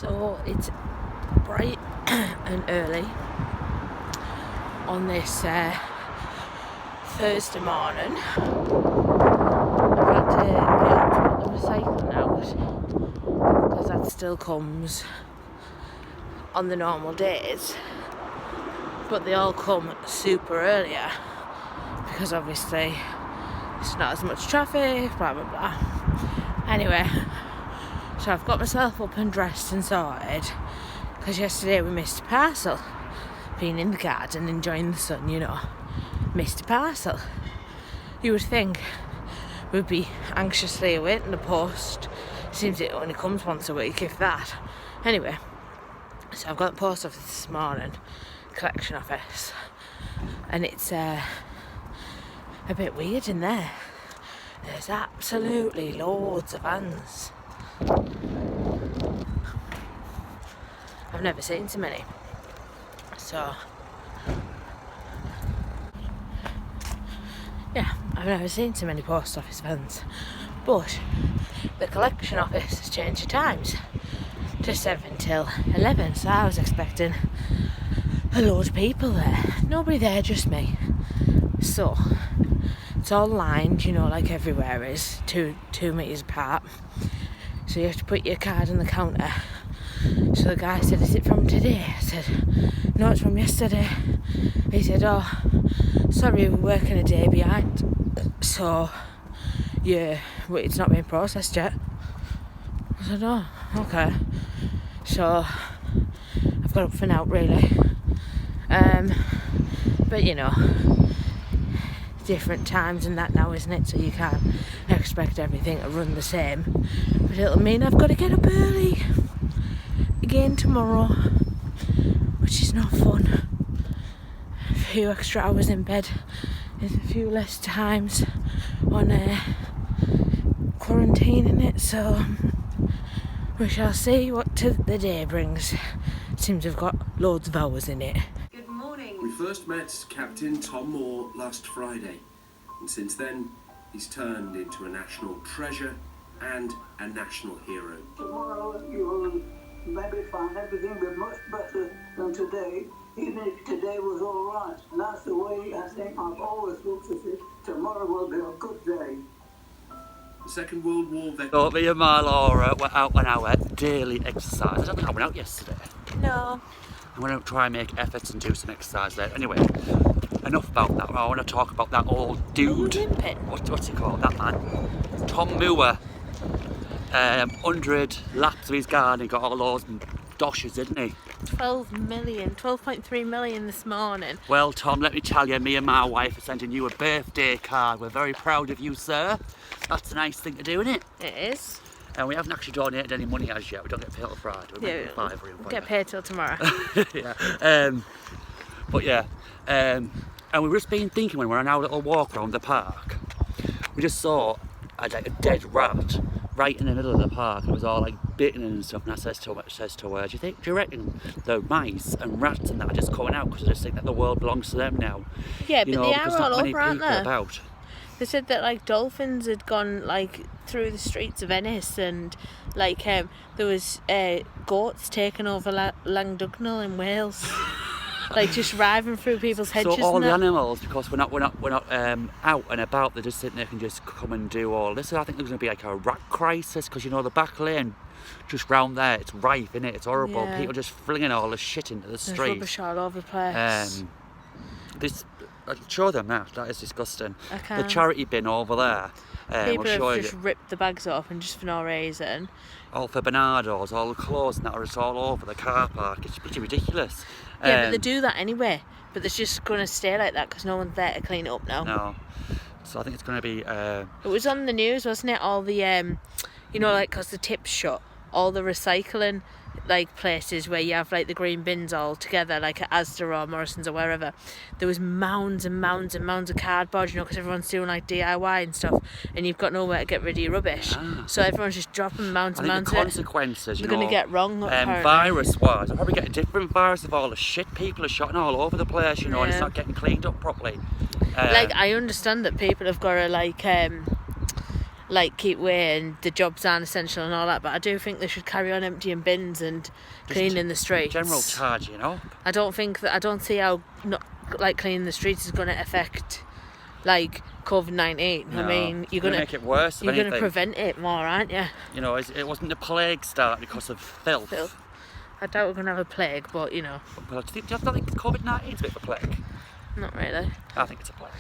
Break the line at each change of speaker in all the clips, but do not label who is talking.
So it's bright and early on this Thursday morning. I've had to be able to put the recycling out because that still comes on the normal days, but they all come super earlier because obviously it's not as much traffic, blah blah blah. Anyway, so I've got myself up and dressed and sorted because yesterday we missed a parcel. Being in the garden enjoying the sun, you know, missed a parcel. You would think we'd be anxiously awaiting the post. Seems it only comes once a week, if that. Anyway, so I've got the post office this morning, collection office, and it's a bit weird in there. There's absolutely loads of vans. I've never seen so many. So, yeah, I've never seen so many post office vans. But the collection office has changed the times to 7 till 11, so I was expecting a load of people there. Nobody there, just me. So it's all lined, you know, like everywhere is, two metres apart. So you have to put your card on the counter. So the guy said, "Is it from today?" I said, "No, it's from yesterday." He said, "Oh, sorry, we're working a day behind. So, yeah, it's not been processed yet." I said, "Oh, okay." So I've got up for now, really. But you know, different times and that now, isn't it? So you can't expect everything to run the same. But it'll mean I've got to get up early again tomorrow, which is not fun. A few extra hours in bed is a few less times on quarantining it, so we shall see what the day brings. Seems we've got loads of hours in it.
Good morning.
We first met Captain Tom Moore last Friday, and since then he's turned into a national treasure and a national hero.
Tomorrow you will maybe find everything be much better than today, even if today was all right. And that's the way I think I've always looked at it. Tomorrow will be a good day.
The Second World War veteran.
So me and my Laura were out on our daily exercise. I don't think I went out yesterday.
No.
I'm going to try and make efforts and do some exercise there. Anyway, enough about that. I want to talk about that old dude. What's he called? That man. Tom Moore. 100 laps of his garden, he got all those doshes, didn't he?
12.3 million this morning.
Well, Tom, let me tell you, me and my wife are sending you a birthday card. We're very proud of you, sir. That's a nice thing to do, isn't it?
It is.
And we haven't actually donated any money as yet. We don't get paid till Friday.
We'll get paid till tomorrow.
Yeah. But yeah. And we've just been thinking when we're on our little walk around the park, we just saw a dead rat right in the middle of the park. It was all like bitten and stuff, and I says to her, do you reckon the mice and rats and that are just coming out because they just think that the world belongs to them now?
Yeah, but they are all over, aren't they?
About.
They said that like dolphins had gone like through the streets of Ennis, and like there was goats taking over Langdugnall in Wales. Like just driving through people's hedges.
So all
and
the
that.
animals, because we're not out and about, they just sit there and just come and do all this. I think there's going to be like a rat crisis, because you know the back lane, just round there, it's rife, innit? It's horrible.
Yeah.
People just flinging all the shit into the street.
There's rubbish all over the place.
I'll show them that is disgusting.
I can't.
The charity bin over there.
People
we'll
have just ripped the bags up and just for no reason.
All for Bernardo's, all the clothes and that are just all over the car park. It's pretty ridiculous.
Yeah, but they do that anyway. But it's just going to stay like that because no one's there to clean it up now.
No. So I think it's going to be...
It was on the news, wasn't it? All the, you know, like, because the tip's shut, all the recycling, like, places where you have, like, the green bins all together, like at Asda or Morrison's or wherever, there was mounds and mounds and mounds of cardboard, you know, because everyone's doing, like, DIY and stuff, and you've got nowhere to get rid of your rubbish. So everyone's just dropping mounds and mounds
of it. The consequences,
they're going to get wrong,
virus-wise, I'll probably get a different virus of all the shit people are shotting all over the place, you know, and it's not getting cleaned up properly.
Like, I understand that people have got to, like, like keep weighing the jobs aren't essential and all that, but I do think they should carry on emptying bins and cleaning the streets.
General charging up.
I don't see how not like cleaning the streets is going to affect like COVID-19.
No,
I mean, you're
gonna
going
make it worse.
You're going to prevent it more, aren't you?
You know, it wasn't the plague started because of filth.
I doubt we're going to have a plague, but you know.
Well, do you not think COVID-19 is a bit of a plague?
Not really.
I think it's a plague.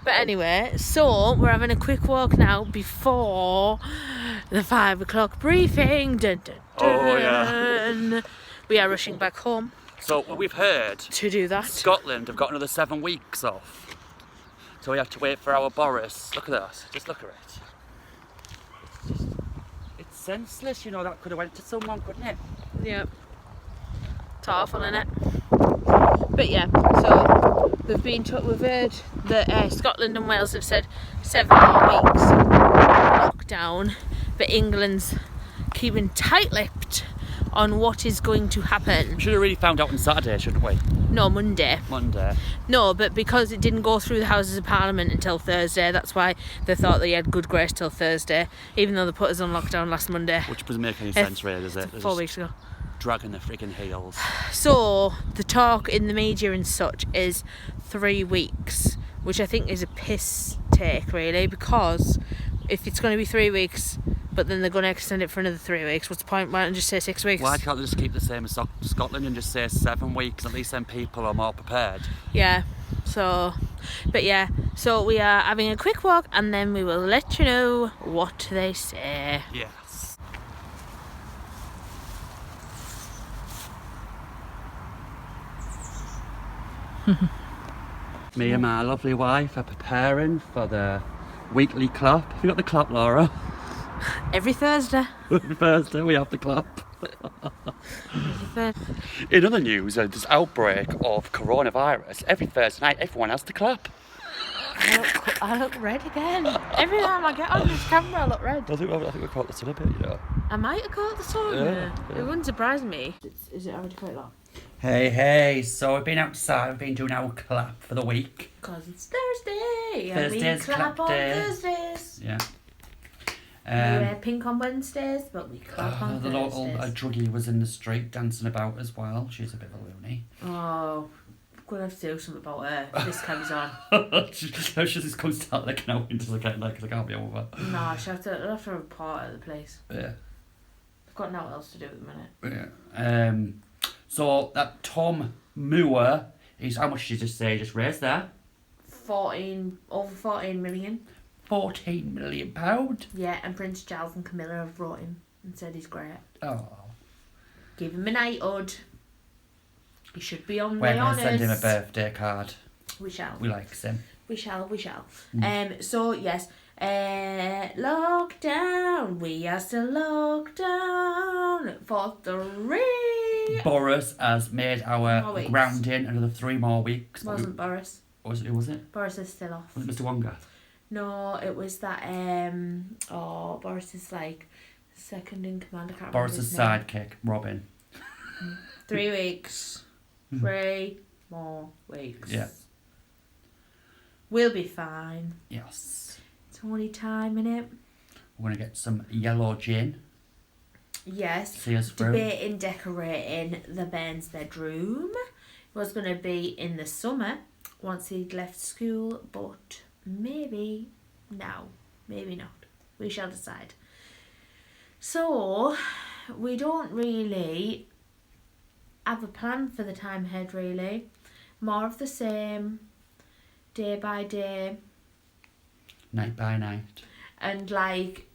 But anyway, so we're having a quick walk now before the 5 o'clock briefing. Dun, dun, dun.
Oh, yeah.
We are rushing back home
So we've heard
to do that.
Scotland have got another 7 weeks off. So we have to wait for our Boris. Look at that. Just look at it. It's senseless, you know, that could have went to someone, couldn't it?
Yeah. It's awful, innit? But yeah, so we've heard that Scotland and Wales have said 7 more weeks lockdown, but England's keeping tight-lipped on what is going to happen.
We should have really found out on Saturday, shouldn't we?
No, Monday.
Monday.
No, but because it didn't go through the Houses of Parliament until Thursday, that's why they thought they had good grace till Thursday, even though they put us on lockdown last Monday.
Which doesn't make any sense, really, does it?
4 weeks ago.
Dragging the friggin' heels.
So the talk in the media and such is 3 weeks, which I think is a piss take, really, because if it's going to be 3 weeks, but then they're going to extend it for another 3 weeks, what's the point? Why don't you just say 6 weeks?
Why can't they just keep the same as Scotland and just say 7 weeks? At least then people are more prepared.
Yeah. So we are having a quick walk, and then we will let you know what they say.
Yes. Me and my lovely wife are preparing for the weekly clap. Have you got the clap, Laura?
Every Thursday.
Every Thursday we have the clap.
Every Thursday.
In other news, this outbreak of coronavirus, every Thursday night everyone has to clap.
I look red again. Every time I get on this camera, I look red.
I think we caught the sun a bit, you know.
I might have caught the sun.
Yeah.
It wouldn't surprise me. Is it already quite long?
Hey, so we've been outside, we've been doing our clap for the week.
Because it's Thursday. And
Thursday's
we clap
clap
on
day.
Thursdays.
Yeah.
We wear pink on Wednesdays, but we clap on
the local
Thursdays.
druggie was in the street dancing about as well. She's a bit of a loony.
Oh, I'm going to have to do something about her if this comes on.
She just comes start licking out into the cat because I can't be over.
No, I'll have to report at the place.
Yeah.
I've got nothing else to do at the minute.
Yeah. So that Tom Moore is, how much did you just say? Just raised there?
Over 14 million.
£14 million.
Yeah, and Prince Charles and Camilla have wrote him and said he's great.
Oh.
Give him a knighthood. He should be on
We're
the
going
honours.
to send him a birthday card.
We shall.
We like him.
We shall. So yes, lockdown. We are still locked down for 3.
Boris has made our
weeks.
grounding another 3 more weeks.
Wasn't Boris?
Who was it?
Boris is still off.
Was it Mr. Wonga?
No, it was that. Boris is like second in command. I can't
Boris's
remember his name.
sidekick, Robin.
3 weeks. 3 more weeks.
Yeah.
We'll be fine.
Yes.
It's only time, innit?
We're going to get some yellow gin.
Yes.
See us through.
Debating decorating the man's bedroom. It was going to be in the summer once he'd left school, but maybe now, maybe not. We shall decide. So, we don't really have a plan for the time ahead, really. More of the same, day by day.
Night by night.
And like,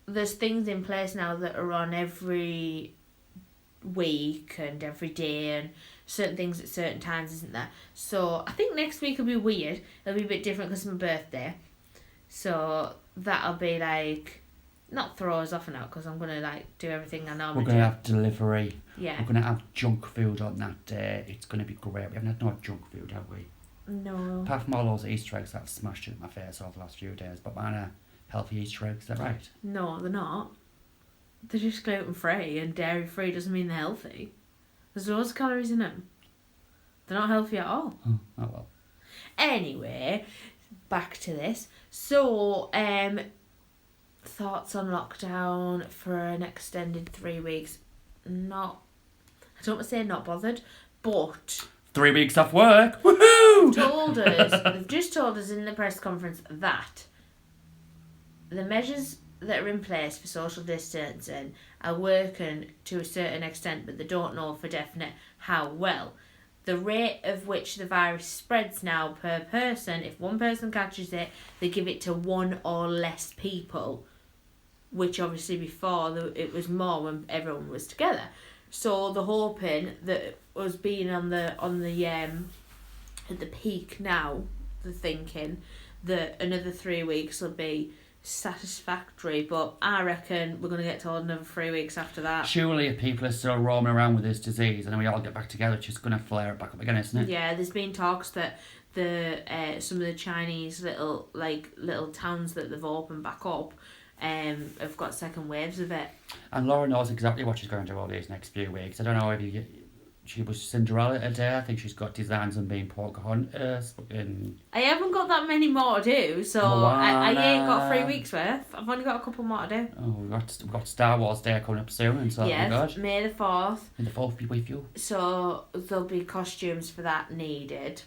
there's things in place now that are on every week and every day, and certain things at certain times, isn't there? So I think next week will be weird. It'll be a bit different because it's my birthday. So that'll be like, not throw us off and out, because I'm going to like do everything I normally do.
We're going to have delivery.
Yeah.
We're going to have junk food on that day. It's going to be great. We haven't had no junk food, have we?
No.
Apart from all those Easter eggs that I've smashed in my face over the last few days. But mine are healthy Easter eggs, is that right?
No, they're not. They're just gluten free, and dairy free doesn't mean they're healthy. There's loads of calories in them. They're not healthy at all.
Oh well.
Anyway, back to this. So, thoughts on lockdown for an extended 3 weeks? I don't want to say not bothered, but
3 weeks off work. Woohoo!
they've just told us in the press conference that the measures that are in place for social distancing are working to a certain extent, but they don't know for definite how well. The rate of which the virus spreads now per person, if one person catches it, they give it to one or less people, which obviously before it was more when everyone was together. So they're hoping that us being at the peak now, they're thinking that another 3 weeks will be satisfactory, but I reckon we're going to get told another 3 weeks after that.
Surely if people are still roaming around with this disease and then we all get back together, it's just going to flare it back up again, isn't it?
Yeah, there's been talks that some of the Chinese little towns that they've opened back up have got second waves of it.
And Laura knows exactly what she's going to do all these next few weeks. I don't know if she was Cinderella today. I think she's got designs on being Pocahontas.
I haven't got that many more to do, so I ain't got 3 weeks worth. I've only got a couple more to do.
Oh, we've got Star Wars Day coming up soon, and so
yes, May the 4th.
And the 4th be with you.
So there'll be costumes for that needed,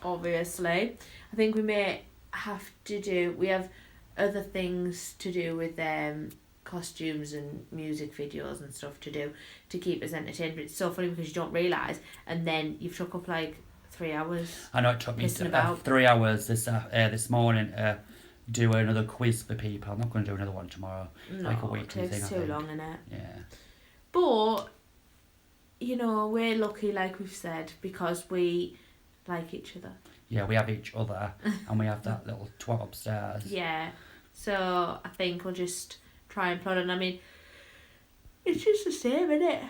obviously. I think we may have to we have other things to do with costumes and music videos and stuff to do to keep us entertained. But it's so funny because you don't realise, and then you've took up like 3 hours.
I know it took me 3 hours this morning to do another quiz for people. I'm not going to do another one tomorrow. It's
no,
like a weekly
it takes
thing.
too long, innit?
Yeah.
But we're lucky, like we've said, because we like each other.
Yeah, we have each other, and we have that little twat upstairs.
Yeah. So I think we'll just try and plod on. I mean, it's just the same, isn't it?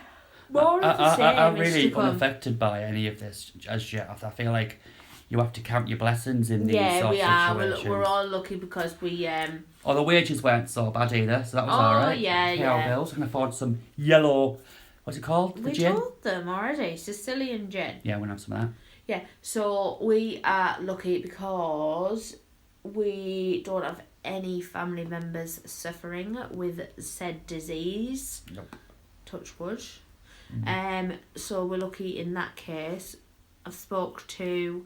More of the same.
I'm really unaffected by any of this as yet. I feel like you have to count your blessings in these sort of situations.
We're all lucky because we...
Oh, the wages weren't so bad either, so that was alright.
Yeah,
Pay our bills. I can afford some yellow... What's it called?
We
gin?
told them already. Sicilian gin.
Yeah, we're going to have some of that.
Yeah, so we are lucky because we don't have any family members suffering with said disease.
Nope.
Touch wood. So we're lucky in that case. I spoke to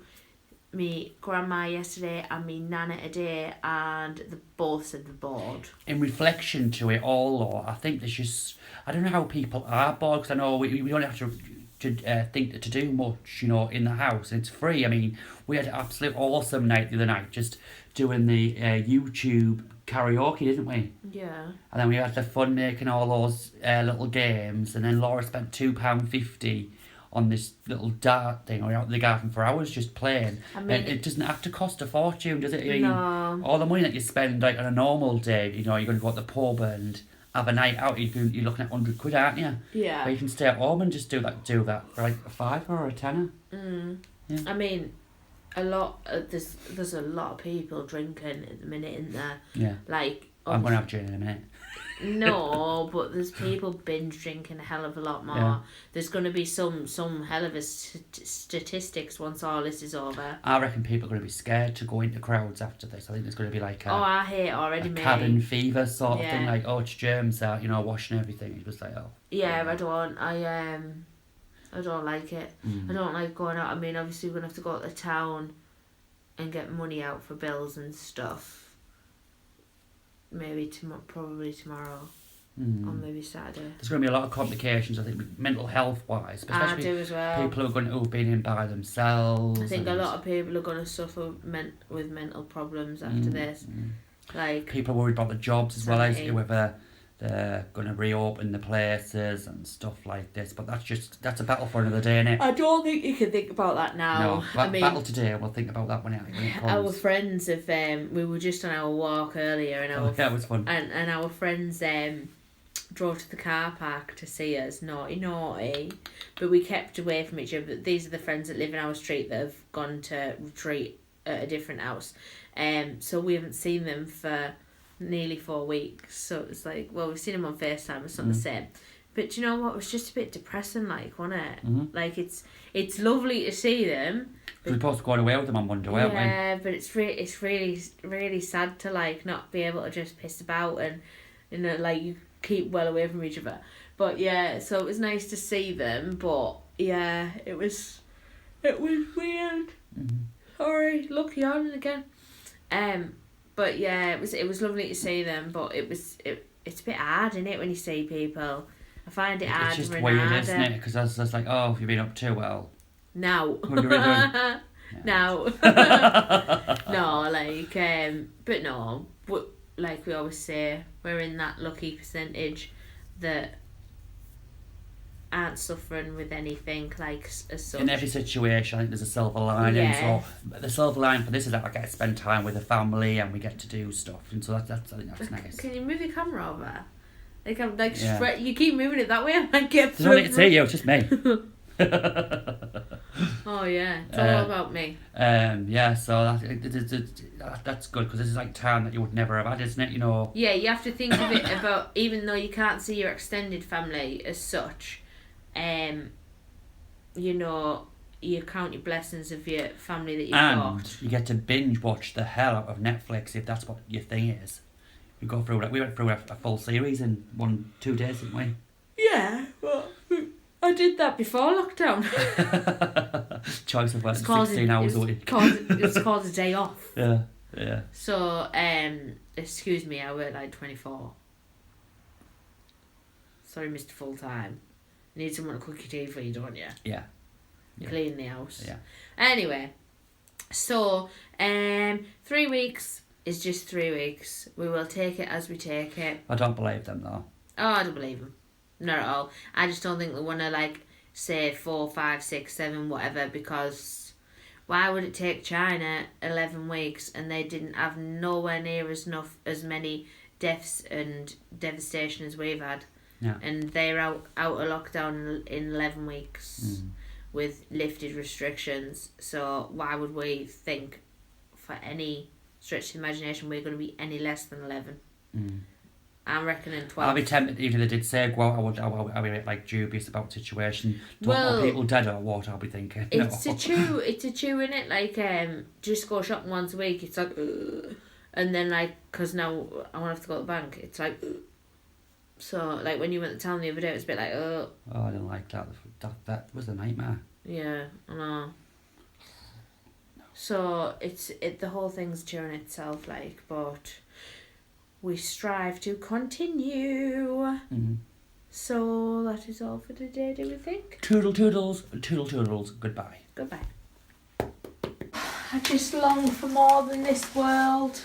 me grandma yesterday and me nana today, and they both said they're bored.
In reflection to it all, though, I think there's just... I don't know how people are bored, because I know we don't have to think to do much, in the house. It's free. I mean, we had an absolute awesome night the other night, just doing the YouTube karaoke, didn't we?
Yeah.
And then we had the fun making all those little games, and then Laura spent £2.50 on this little dart thing. We were out in the garden for hours just playing. I mean, it doesn't have to cost a fortune, does it?
No.
All the money that you spend like on a normal day, you're going to go to the pub and have a night out, you're looking at 100 quid, aren't you?
Yeah.
But you can stay at home and just do that for like a £5 or a £10.
Yeah. I mean, a lot. There's a lot of people drinking at the minute, isn't there?
Yeah.
Like.
I'm going to have gin in a minute.
No, but there's people binge drinking a hell of a lot more. Yeah. There's going to be some hell of a statistics once all this is over.
I reckon people are going to be scared to go into crowds after this. I think there's going to be like
I hate it already, mate.
Cabin fever sort of thing, like, it's germs out, washing everything. It's just like,
Yeah, I don't like it. I don't like going out. I mean, obviously we're going to have to go to the town and get money out for bills and stuff. Maybe probably tomorrow, or maybe Saturday. There's
going to be a lot of complications, I think, mental health wise, especially
I do as well.
People who have been in by themselves.
I think a lot of people are going to suffer with mental problems after this. Like
people worried about the jobs as well as whether they're going to reopen the places and stuff like this. But that's a battle for another day, innit?
I don't think you can think about that now.
No, battle today. We'll think about that when it comes.
Our friends have we were just on our walk earlier, and
it was fun.
And our friends drove to the car park to see us. Naughty, but we kept away from each other. But these are the friends that live in our street that have gone to retreat at a different house. So we haven't seen them for nearly 4 weeks, so it's like, well, we've seen them on FaceTime, it's not the same. But do you know what? It was just a bit depressing, like, wasn't it?
Mhm.
Like, it's lovely to see them.
We're supposed to go away with them on Monday, weren't we?
Yeah, but it's really sad to, like, not be able to just piss about and, you know, like, you keep well away from each other. But yeah, so it was nice to see them, but yeah, it was weird. Sorry, look, yawning again. But yeah, it was lovely to see them, but it's a bit hard, isn't it, when you see people? I find it hard.
It's just
and
weird,
harder.
isn't it? Because it's like, oh, if you've been up too well.
Now.
What have you been doing?
No. No, like, but no, like we always say, we're in that lucky percentage that aren't suffering with anything, like, as such.
In every situation, I think there's a silver lining.
Yeah.
So the silver lining for this is that I get to spend time with the family and we get to do stuff, and so that's I think that's nice.
Can you move your camera over? Like, I'm like,
Yeah.
you keep moving it that way, I might get
There's no need to see you, it's just me.
Oh yeah, it's all about me.
Yeah, so that's good, because this is like time that you would never have had, isn't it? You know.
Yeah, you have to think of it about, even though you can't see your extended family as such, you know, you count your blessings of your family that you've got.
And you get to binge watch the hell out of Netflix if that's what your thing is. We went through a full series in 1-2 days, didn't we?
Yeah, well, I did that before lockdown.
Choice of working 16 hours a week.
It's called a day off.
Yeah.
So, excuse me, I work like 24. Sorry, Mr. Full Time. Need someone to cook your tea for you, don't you?
Yeah.
Clean the house.
Yeah.
Anyway, so 3 weeks is just 3 weeks. We will take it as we take it.
I don't believe them though.
Oh, I don't believe them. Not at all. I just don't think they want to, like, say 4, 5, 6, 7, whatever, because why would it take China 11 weeks and they didn't have nowhere near as many deaths and devastation as we've had?
Yeah.
And they're out of lockdown in 11 weeks with lifted restrictions. So why would we think, for any stretch of the imagination, we're going to be any less than 11? I'm reckoning 12.
I'll be tempted, even if they did say go out, I'll be like dubious about the situation. Don't
Well,
want people dead or what, I'll be thinking.
It's
no.
a chew, innit? Like, just go shopping once a week, it's like, ugh. And then, like, because now I won't have to go to the bank, it's like, ugh. So, like, when you went to town the other day, it was a bit like, oh.
Oh, I didn't like that. That was a nightmare.
Yeah, I know. So, the whole thing's chewing itself, like, but we strive to continue. So, that is all for today, do we think?
Toodle toodles, goodbye.
Goodbye. I just long for more than this world.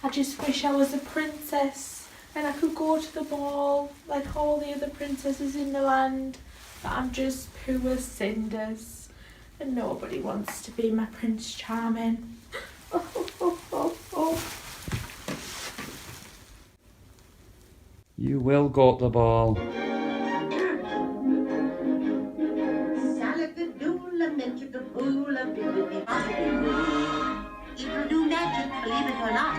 I just wish I was a princess and I could go to the ball like all the other princesses in the land. But I'm just poor cinders and nobody wants to be my Prince Charming.
You will go to the ball.
It'll do magic, believe it or not.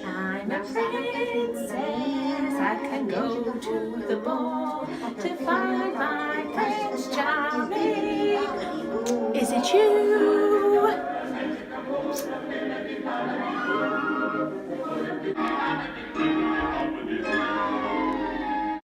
I'm a princess, I can go to the ball to find my Prince Charming. Is it you?